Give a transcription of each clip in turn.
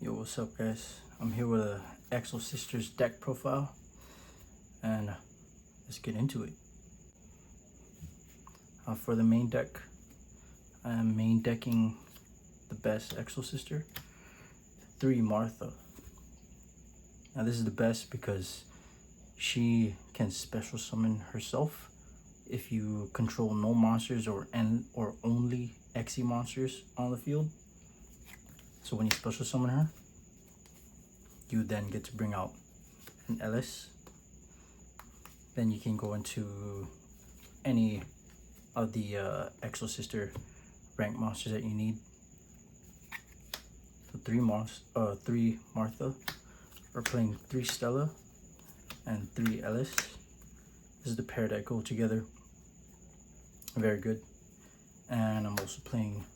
Yo, what's up guys? I'm here with a Exosisters deck profile and let's get into it. For the main deck, I am main decking the best Exosister, 3 Martha. Now this is the best because she can special summon herself if you control no monsters or only Xe monsters on the field. So when you special summon her, you then get to bring out an Ellis. Then you can go into any of the Exosister rank monsters that you need. So 3 Martha. We're playing 3 Stella and 3 Ellis. This is the pair that go together very good. And I'm also playing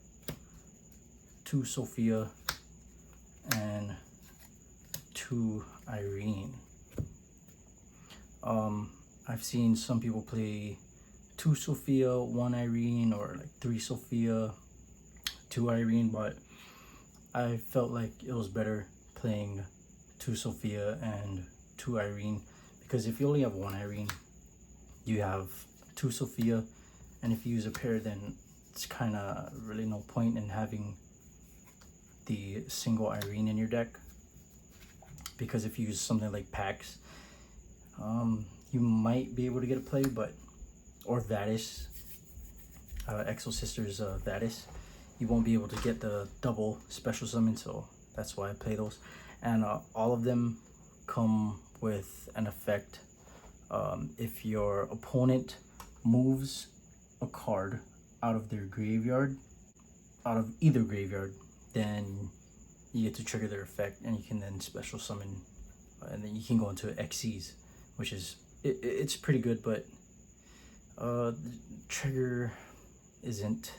2 Sophia and 2 Irene. I've seen some people play 2 Sophia, 1 Irene, or like 3 Sophia, 2 Irene, but I felt like it was better playing 2 Sophia and 2 Irene, because if you only have 1 Irene, you have 2 Sophia, and if you use a pair, then it's kind of really no point in having the single Irene in your deck, because if you use something like Pax, you might be able to get a play, or Vadis, Exosisters Vadis, you won't be able to get the double special summon, so that's why I play those. And all of them come with an effect. If your opponent moves a card out of their graveyard, out of either graveyard, then you get to trigger their effect, and you can then special summon, and then you can go into Xyz, which is it's pretty good, but the trigger isn't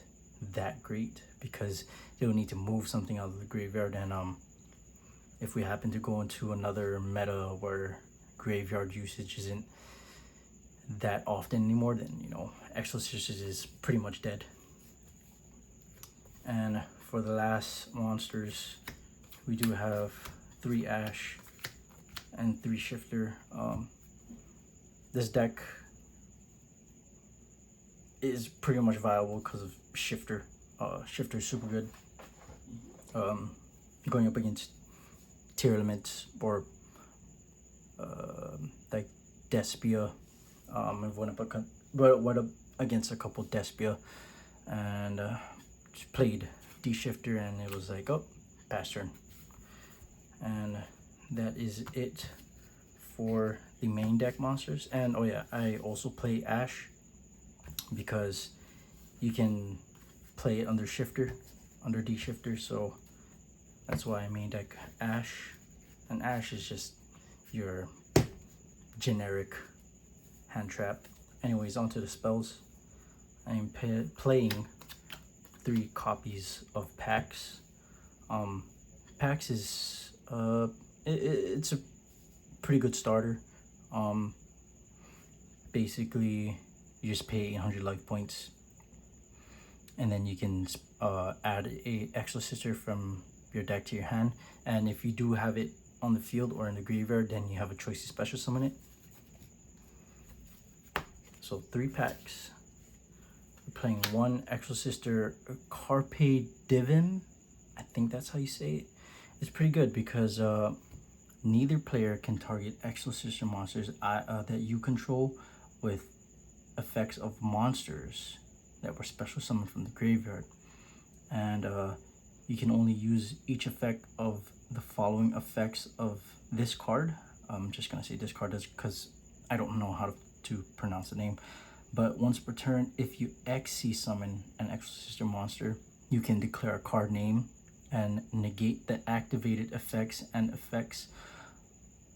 that great because you'll need to move something out of the graveyard. And if we happen to go into another meta where graveyard usage isn't that often anymore, then Exosisters is pretty much dead. And for the last monsters, we do have 3 Ash and 3 Shifter. This deck is pretty much viable because of Shifter. Shifter is super good. Going up against tier elements or like Despia. I've went up against a couple Despia and just played D-Shifter, and it was like, oh, pass turn. And that is it for the main deck monsters. And oh yeah, I also play Ash because you can play it under Shifter, under D-Shifter, so that's why I main deck Ash. And Ash is just your generic hand trap. Anyways, onto the spells. I am playing 3 copies of Pax. Pax is it's a pretty good starter. Basically you just pay 800 life points, and then you can add a Exosister from your deck to your hand, and if you do have it on the field or in the graveyard, then you have a choice to special summon it. So 3 packs. We're playing 1 Exosister Carpe Divim. I think that's how you say it. It's pretty good because neither player can target Exosister monsters that you control with effects of monsters that were special summoned from the graveyard. And you can only use each effect of the following effects of this card. I'm just gonna say this card because I don't know how to pronounce the name. But once per turn, if you Xe summon an Exosister monster, you can declare a card name and negate the activated effects and effects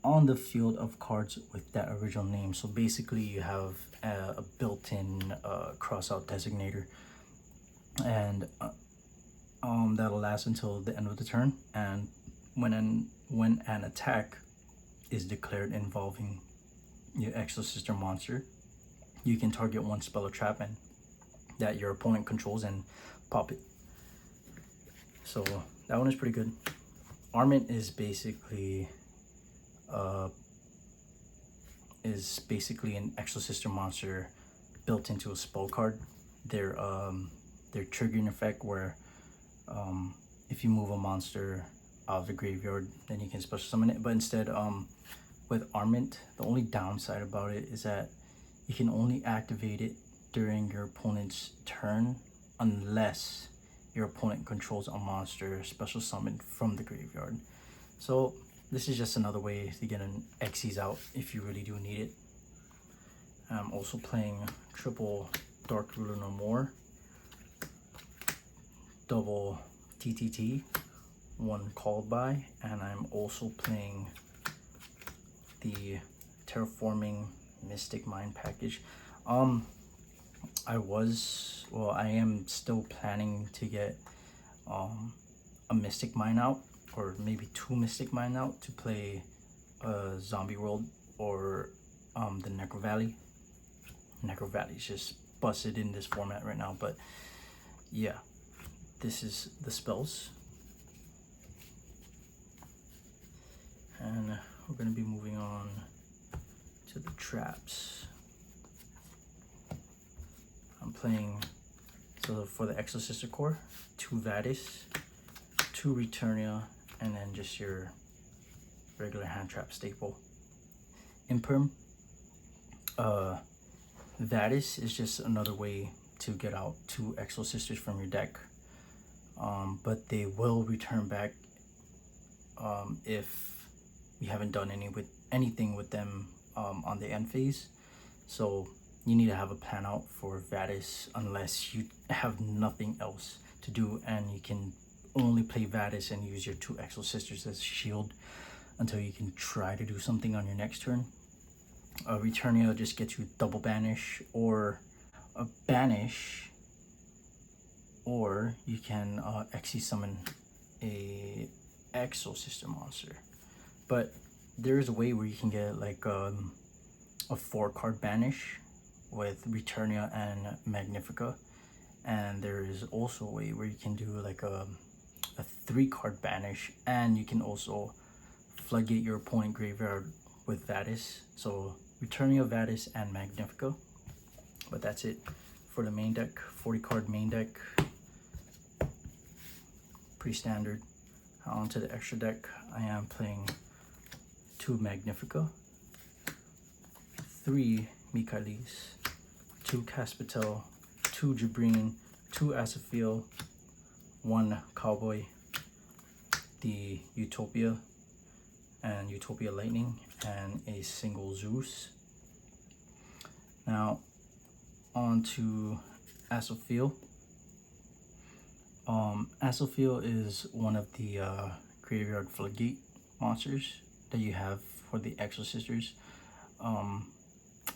on the field of cards with that original name. So basically you have a built-in cross-out designator, and that'll last until the end of the turn. And when an attack is declared involving your Exosister monster, you can target 1 spell or trap and that your opponent controls and pop it. So that one is pretty good. Armament is basically an Exosister monster built into a spell card. Their triggering effect where if you move a monster out of the graveyard, then you can special summon it. But instead, with Armament, the only downside about it is that you can only activate it during your opponent's turn unless your opponent controls a monster special summoned from the graveyard. So this is just another way to get an Xyz out if you really do need it. I'm also playing triple Dark Ruler No More, double TTT, one Called By, and I'm also playing the Terraforming Mystic Mine package. I am still planning to get a Mystic Mine out, or maybe 2 Mystic Mine out to play Zombie World or the Necro Valley. Necro Valley is just busted in this format right now, but yeah, this is the spells. And we're going to be moving on to the traps. I'm playing, so for the Exosister core, 2 Vadis, 2 Returnia, and then just your regular hand trap staple. Imperm. Vadis is just another way to get out 2 Exosisters from your deck. But they will return back if you haven't done anything with them on the end phase. So you need to have a plan out for Vadis unless you have nothing else to do, and you can only play Vadis and use your 2 Exosisters as shield until you can try to do something on your next turn. Returnia just gets you double banish or a banish, or you can Xe summon a Exosister monster. But there is a way where you can get like a 4-card banish with Returnia and Magnifica, and there is also a way where you can do like a 3-card banish, and you can also floodgate your opponent graveyard with Vadis. So Returnia, Vadis, and Magnifica. But that's it for the main deck. 40-card main deck, pretty standard. Onto the extra deck, I am playing 2 Magnifica, 3 Michaelis, 2 Caspitel, 2 Jabrine, 2 Asophiel, 1 Cowboy, the Utopia and Utopia Lightning, and a single Zeus. Now on to Asophiel. Asophiel is one of the graveyard floodgate monsters that you have for the Exosisters.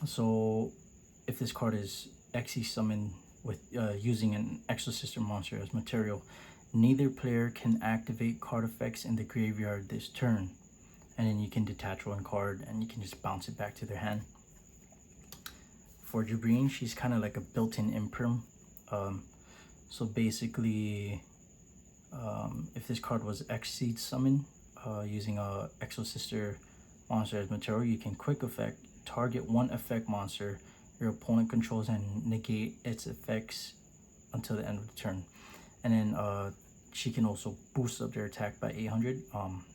So if this card is Xe summoned with using an Exosister monster as material, neither player can activate card effects in the graveyard this turn, and then you can detach 1 card and you can just bounce it back to their hand. For Jabrine, she's kind of like a built-in imperm. So basically, if this card was Xe summoned using a Exosister monster as material, you can quick effect target 1 effect monster your opponent controls and negate its effects until the end of the turn. And then she can also boost up their attack by 800.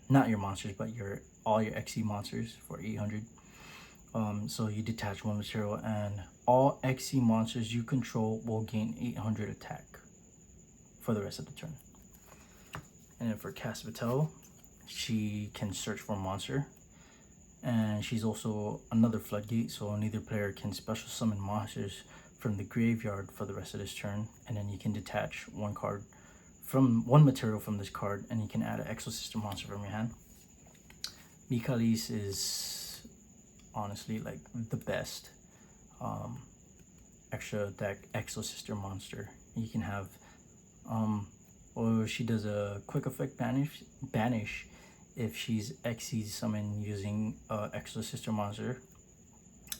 Not your monsters, but all your Xe monsters for 800. So you detach 1 material, and all Xe monsters you control will gain 800 attack for the rest of the turn. And then for Caspitel, she can search for a monster, and she's also another floodgate, so neither player can special summon monsters from the graveyard for the rest of this turn. And then you can detach 1 card from 1 material from this card, and you can add an Exosister monster from your hand. Michaelis is honestly like the best extra deck Exosister monster you can have. Or she does a quick effect banish if she's Xe summoned using Exosister monster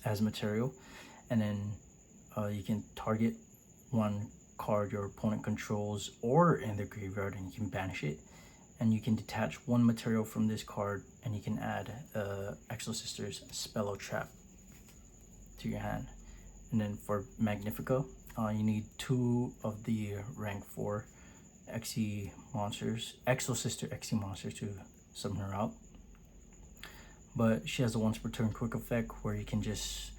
as material, and then you can target 1 card your opponent controls or in the graveyard and you can banish it. and you can detach one material from this card, and you can add Exosisters Spell Trap to your hand. And then for Magnifica, you need 2 of the rank 4 Exosister Xe monsters to summon her out. But she has a once per turn quick effect where you can just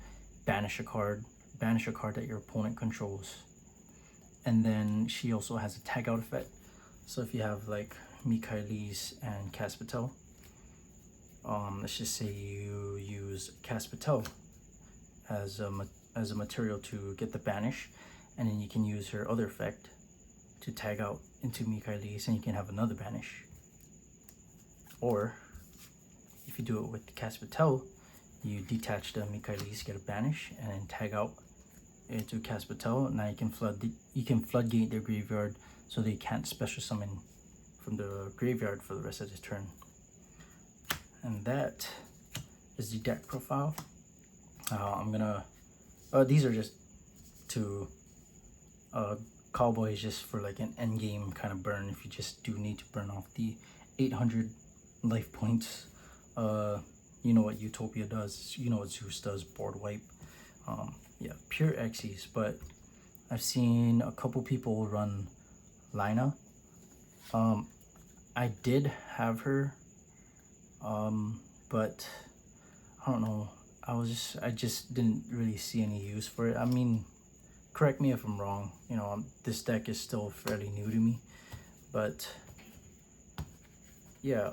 banish a card that your opponent controls. And then she also has a tag out effect. So if you have like Michaelis and Caspatel, let's just say you use Caspatel as a material to get the banish, and then you can use her other effect to tag out into Michaelis, and you can have another banish. Or if you do it with Caspatel, you detach the Michaelis, get a banish, and then tag out into Caspatel. Now you can floodgate their graveyard so they can't special summon from the graveyard for the rest of this turn. And that is the deck profile. I'm gonna these are just to Cowboys, just for like an end game kind of burn if you just do need to burn off the 800 life points. You know what Utopia does, you know what Zeus does, board wipe. Yeah, pure Xyz. But I've seen a couple people run Lina. I did have her, but I don't know, I just didn't really see any use for it. I mean, correct me if I'm wrong, you know, this deck is still fairly new to me, but yeah,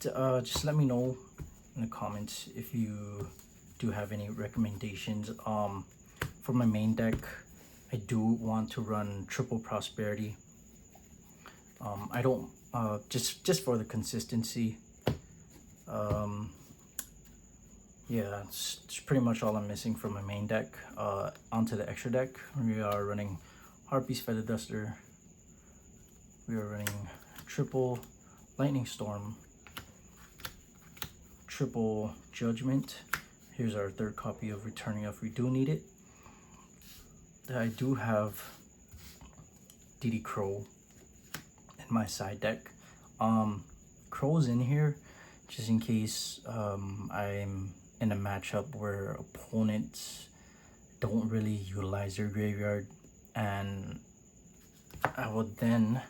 just let me know in the comments if you do have any recommendations. For my main deck, I do want to run triple prosperity. I don't just for the consistency. Yeah, it's pretty much all I'm missing from my main deck. Onto the extra deck, we are running Harpy's Feather Duster. We are running triple Lightning Storm, triple Judgment. Here's our third copy of Returning if we do need it. I do have DD Crow in my side deck. Crow's in here just in case I'm in a matchup where opponents don't really utilize their graveyard, and I would then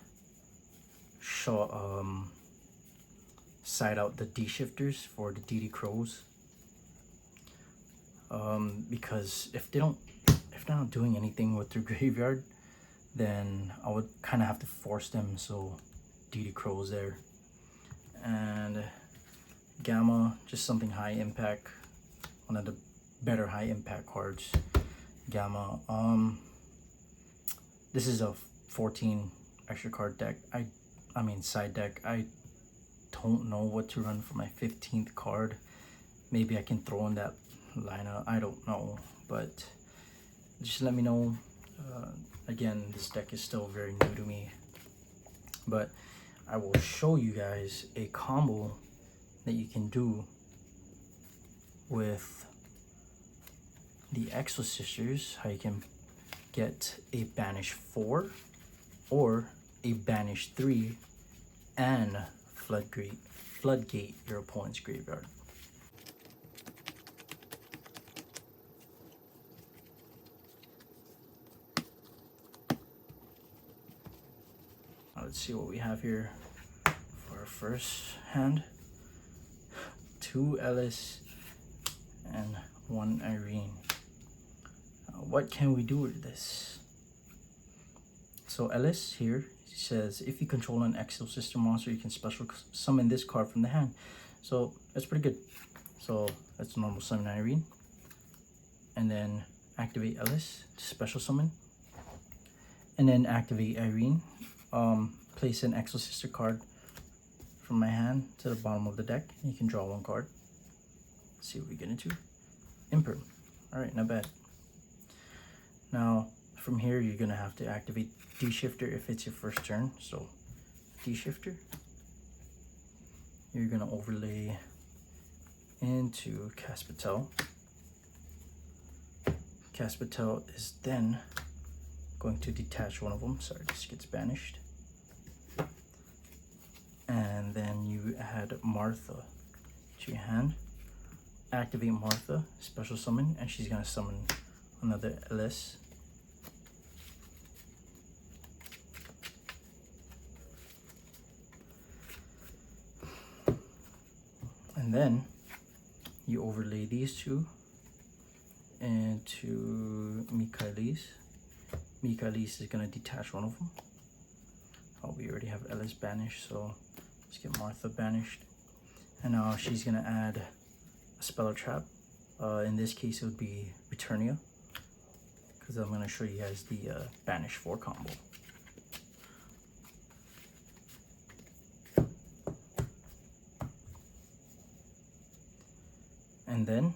side out the D shifters for the DD Crows, because if they're not doing anything with their graveyard, then I would kind of have to force them, so DD Crows there. And Gamma, just something high impact, one of the better high impact cards. Gamma. This is a 14 extra card deck. I mean side deck. I don't know what to run for my 15th card. Maybe I can throw in that lineup. I don't know, but just let me know. Again, this deck is still very new to me, but I will show you guys a combo that you can do with the Exosisters. How you can get a banish 4 or a banish 3 and floodgate your opponent's graveyard. Let's see what we have here for our first hand. 2 Ellis and 1 Irene. What can we do with this? So Ellis here says if you control an Exosister monster, you can special summon this card from the hand. So that's pretty good. So that's normal summon Irene, and then activate Ellis to special summon, and then activate Irene. Place an Exosister card from my hand to the bottom of the deck. You can draw 1 card. Let's see what we get into. Imperm. Alright, not bad. Now, from here, you're going to have to activate D-Shifter if it's your first turn. So, D-Shifter. You're going to overlay into Caspatel. Caspatel is then going to detach one of them. Sorry, this gets banished. And add Martha to your hand. Activate Martha, special summon, and she's gonna summon another LS. And then you overlay these two into Michaelis. Michaelis is gonna detach one of them. Oh, we already have Ellis banished, so let's get Martha banished. And now she's gonna add a spell or trap. In this case, it would be Returnia, because I'm gonna show you guys the banish 4 combo. And then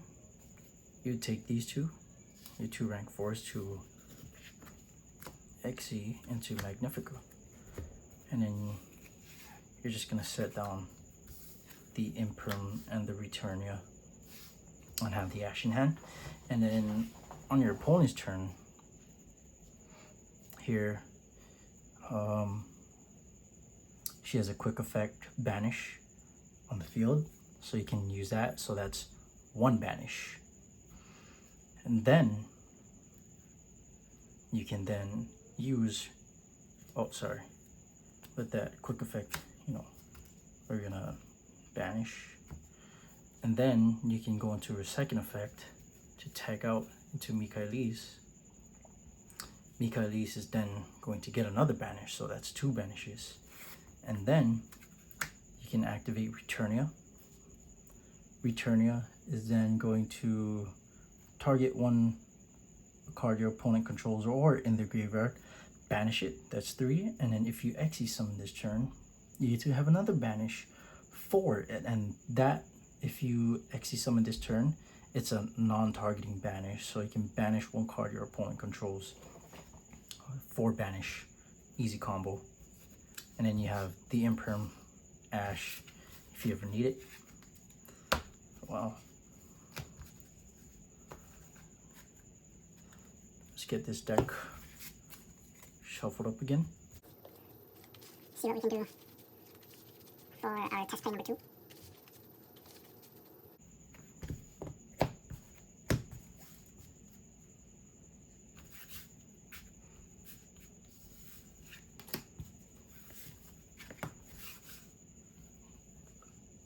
you take these two, your 2 rank 4s, to Xe into Magnifica. And then you're just gonna set down the Imperm and the Returnia and have the action hand. And then on your opponent's turn here, she has a quick effect banish on the field, so you can use that. So that's 1 banish. And then you can then use, oh sorry, with that quick effect, you know, we're gonna banish, and then you can go into a second effect to tag out into Michaelis. Michaelis is then going to get another banish, so that's 2 banishes. And then you can activate Returnia. Returnia is then going to target 1 card your opponent controls or in the graveyard, banish it, that's 3. And then if you Xe summon this turn, you get to have another banish 4. And that, if you Xe summon this turn, it's a non-targeting banish, so you can banish 1 card your opponent controls. 4 banish, easy combo. And then you have the Imperm Ash if you ever need it. Wow. Let's get this deck shuffled up again. See what we can do for our test play number 2.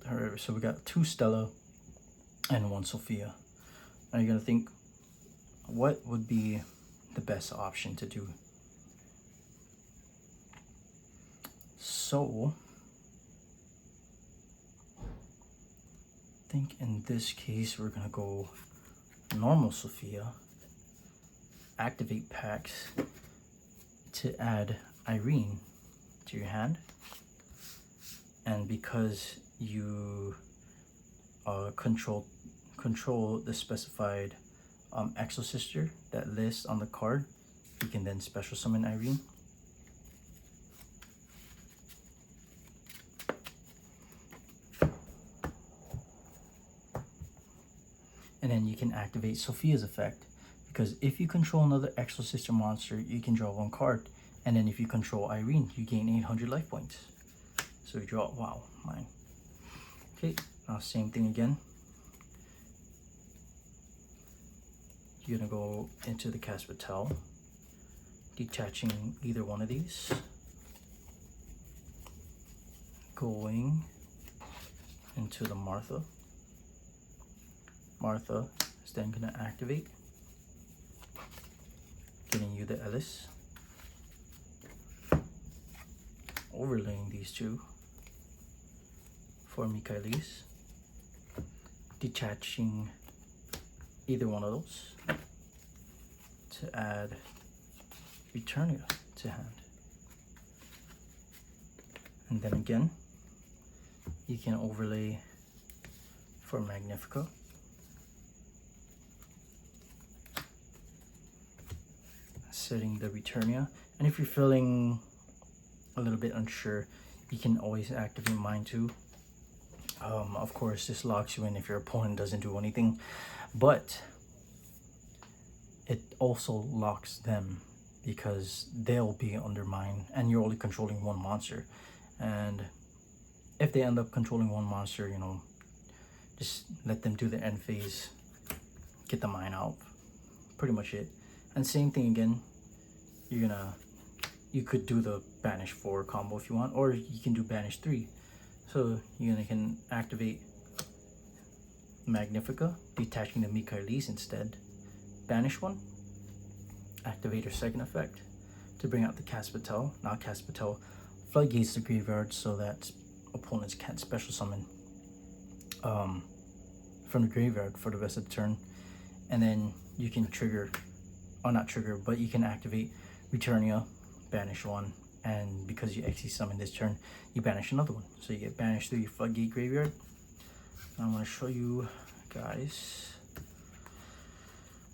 Alright, so we got 2 Stella and 1 Sophia. Now you're gonna think, what would be the best option to do? So I think in this case we're gonna go normal Sophia, activate packs to add Irene to your hand, and because you control the specified Exosister that lists on the card, you can then special summon Irene. And then you can activate Sophia's effect, because if you control another Exosister monster, you can draw 1 card, and then if you control Irene, you gain 800 life points. So you draw, wow, mine. Okay, now same thing again. You're gonna go into the Cast Batel, detaching either one of these, going into the Martha. Martha is then gonna activate, getting you the Ellis, overlaying these 2 for Michaelis, detaching either one of those to add Returnia to hand. And then again, you can overlay for Magnifica, setting the Returnia. And if you're feeling a little bit unsure, you can always activate mine too. Of course, this locks you in if your opponent doesn't do anything, but it also locks them because they'll be under mine and you're only controlling 1 monster. And if they end up controlling one monster, you know, just let them do the end phase, get the mine out. Pretty much it. And same thing again, you could do the banish 4 combo if you want, or you can do banish 3. So you can activate Magnifica, detaching the Michaelis instead. Banish 1, activate her second effect to bring out the Caspatel. Now Caspatel floodgates the graveyard so that opponents can't special summon from the graveyard for the rest of the turn. And then you can trigger, or not trigger, but you can activate Returnia, banish 1, and because you Xe summon this turn, you banish another one. So you get banished through your floodgate graveyard. Now I'm going to show you guys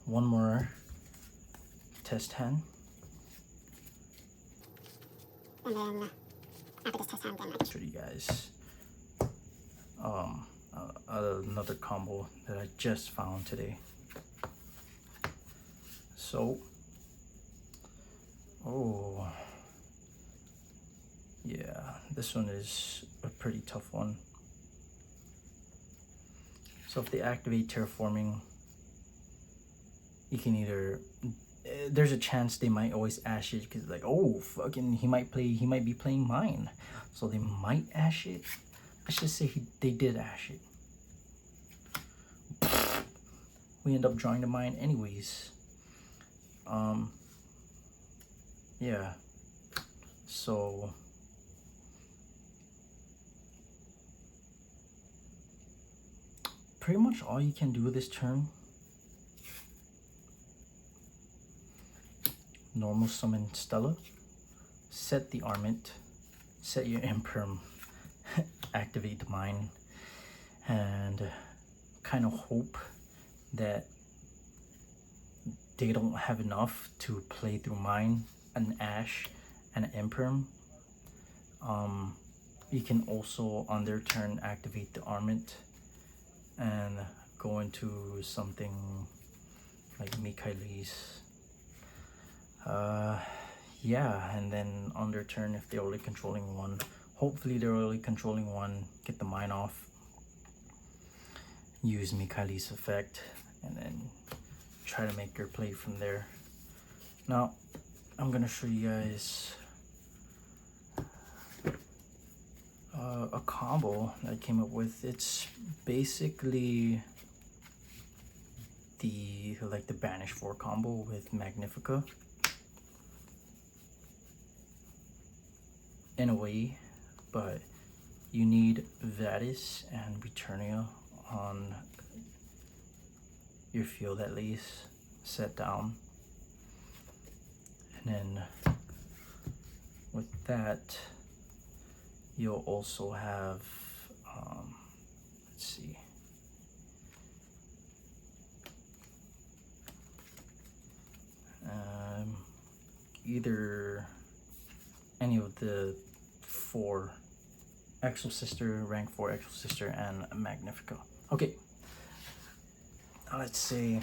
one more test hand. And then after this test hand, then I Show you guys another combo that I just found today. So, oh yeah, this one is a pretty tough one. So if they activate Terraforming, you can either, there's a chance they might always ash it because like, oh fucking, he might be playing mine, so they might ash it. Let's just say they did ash it. We end up drawing the mine anyways. Yeah, so pretty much all you can do this turn, normal summon Stella, set the Armament, set your Imperm, activate the mine, and kind of hope that they don't have enough to play through mine, an Ash, and an Imperm. You can also on their turn activate the Armament and go into something like Michaelis. Yeah, and then on their turn, if they're only controlling one, hopefully they're only controlling one, get the mine off, use Michaelis effect, and then try to make your play from there. Now, I'm gonna show you guys a combo that I came up with. It's basically the banish 4 combo with Magnifica in a way, but you need Vadis and Returnia on your field at least, set down, and then with that you'll also have let's see, either any of the 4 Exosister, rank 4 Exosister, and Magnifica. Okay, now let's say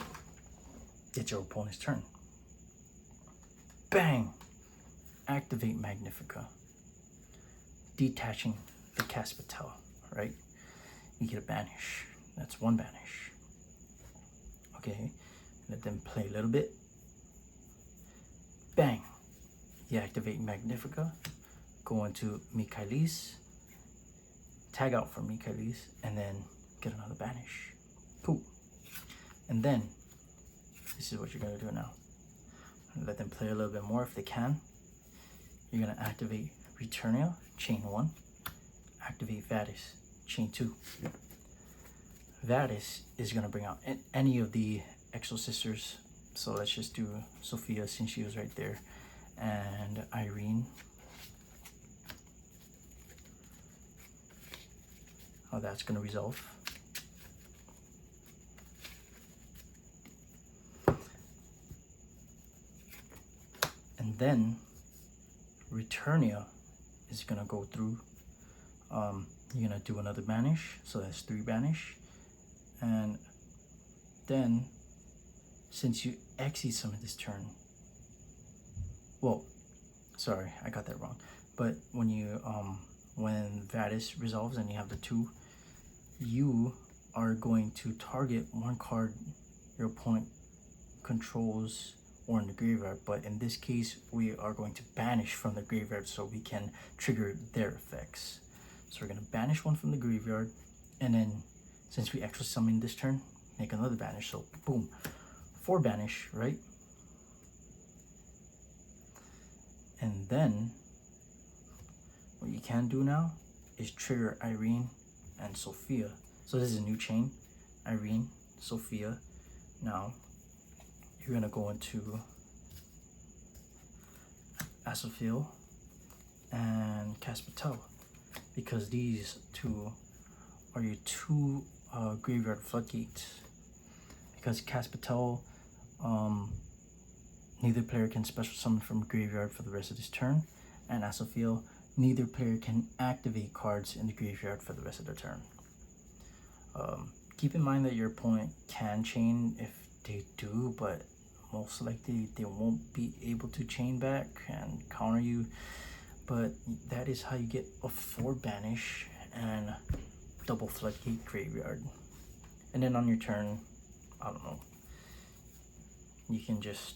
it's your opponent's turn. Bang! Activate Magnifica, detaching the Caspatel, right? You get a banish. That's 1 banish. Okay, let them play a little bit. Bang! You activate Magnifica, go into Michaelis, tag out for Michaelis, and then get another banish. Cool. And then, this is what you're gonna do now. Let them play a little bit more if they can. You're gonna activate Returnia, chain 1, activate Vadis, chain 2. Vadis is gonna bring out any of the Exosisters. So let's just do Sophia since she was right there, and Irene. How that's gonna resolve. And then Returnia is gonna go through. You're gonna do another banish, so that's 3 banish, and then since you Xe summon this turn, well, sorry, I got that wrong. But when when Vadis resolves and you have the 2, you are going to target one card your opponent controls or in the graveyard, but in this case we are going to banish from the graveyard so we can trigger their effects. So we're going to banish one from the graveyard, and then since we extra summon this turn, make another banish. So boom, 4 banish, right? And then what you can do now is trigger Irene and Sophia. So this is a new chain, Irene, Sophia. Now you're gonna go into Asophiel and Caspatel, because these 2 are your 2 graveyard floodgates. Because Caspatel, neither player can special summon from graveyard for the rest of this turn, and Asophiel, neither player can activate cards in the graveyard for the rest of their turn. Keep in mind that your opponent can chain if they do, but most likely they won't be able to chain back and counter you. But that is how you get a 4 banish and double floodgate graveyard. And then on your turn, I don't know, you can just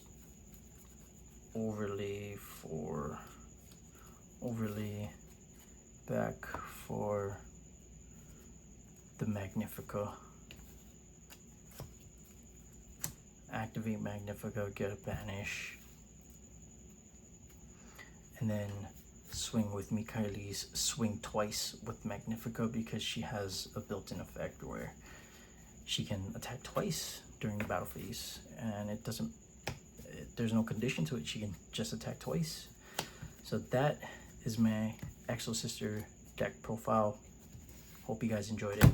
overlay back for the Magnifica. Activate Magnifica, get a banish, and then swing with Mikhaili's swing twice with Magnifica, because she has a built-in effect where she can attack twice during the battle phase, and there's no condition to it. She can just attack twice. So that is my Exosister deck profile. Hope you guys enjoyed it.